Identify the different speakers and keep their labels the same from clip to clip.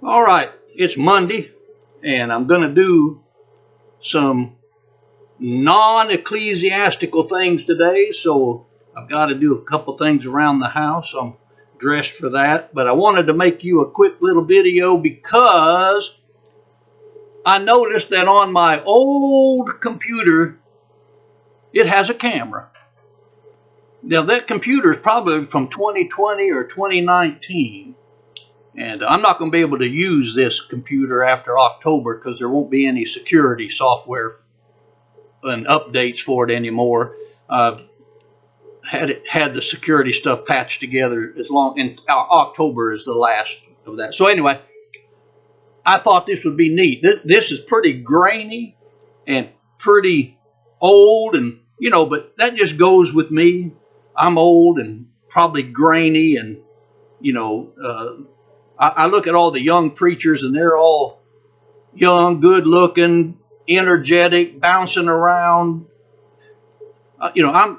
Speaker 1: All right, it's Monday, and I'm going to do some non-ecclesiastical things today, so I've got to do a couple things around the house. I'm dressed for that, but I wanted to make you a quick little video because I noticed that on my old computer, it has a camera. Now, that computer is probably from 2020 or 2019. And I'm not going to be able to use this computer after October because there won't be any security software and updates for it anymore. I've had the security stuff patched together and October is the last of that. So anyway, I thought this would be neat. This is pretty grainy and pretty old, and but that just goes with me. I'm old and probably grainy, and I look at all the young preachers, and they're all young, good-looking, energetic, bouncing around. I'm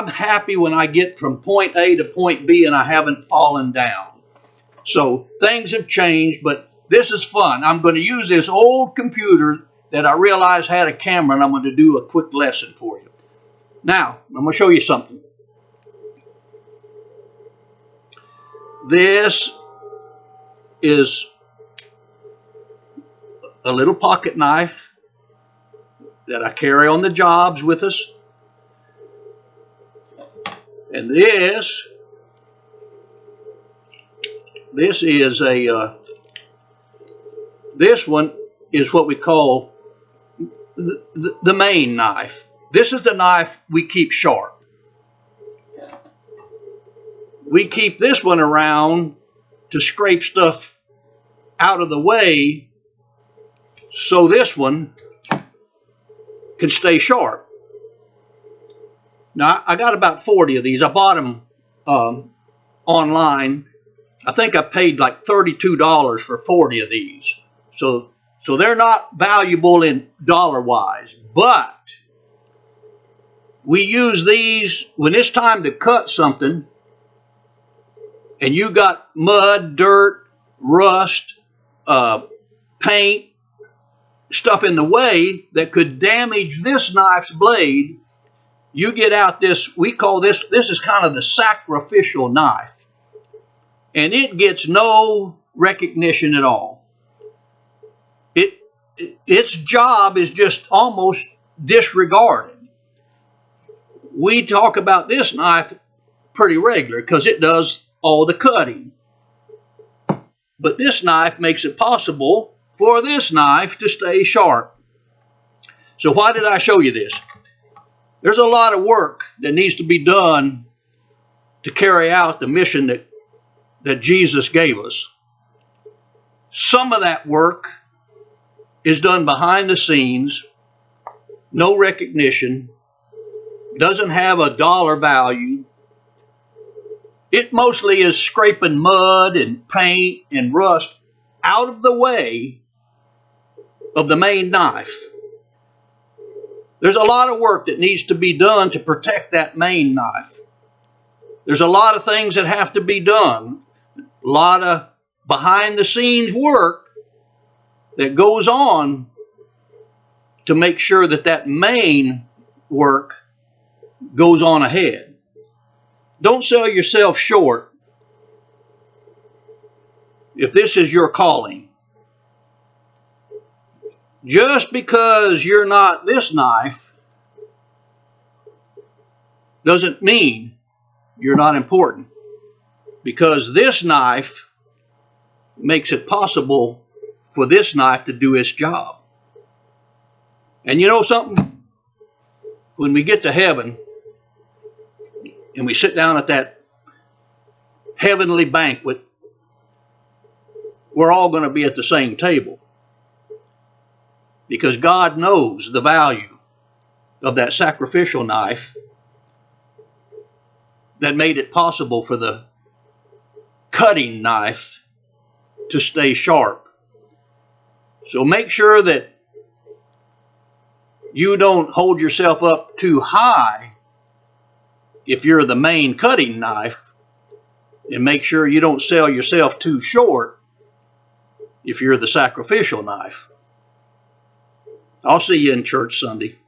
Speaker 1: happy when I get from point A to point B, and I haven't fallen down. So things have changed, but this is fun. I'm going to use this old computer that I realized had a camera, and I'm going to do a quick lesson for you. Now, I'm going to show you something. This is a little pocket knife that I carry on the jobs with us. And this is this one is what we call the main knife. This is the knife we keep sharp. We keep this one around to scrape stuff out of the way so this one can stay sharp. Now, I got about 40 of these. I bought them online. I think I paid like $32 for 40 of these. So they're not valuable in dollar-wise, but we use these when it's time to cut something and you got mud, dirt, rust, paint, stuff in the way that could damage this knife's blade. You get out this, we call this is kind of the sacrificial knife. And it gets no recognition at all. Its job is just almost disregarded. We talk about this knife pretty regular because it does all the cutting. But this knife makes it possible for this knife to stay sharp. So why did I show you this? There's a lot of work that needs to be done to carry out the mission that Jesus gave us. Some of that work is done behind the scenes, no recognition, doesn't have a dollar value. It mostly is scraping mud and paint and rust out of the way of the main knife. There's a lot of work that needs to be done to protect that main knife. There's a lot of things that have to be done. A lot of behind the scenes work that goes on to make sure that main work goes on ahead. Don't sell yourself short if this is your calling. Just because you're not this knife doesn't mean you're not important, because this knife makes it possible for this knife to do its job. And you know something? When we get to heaven and we sit down at that heavenly banquet, we're all going to be at the same table, because God knows the value of that sacrificial knife that made it possible for the cutting knife to stay sharp. So make sure that you don't hold yourself up too high if you're the main cutting knife, and make sure you don't sell yourself too short if you're the sacrificial knife. I'll see you in church Sunday.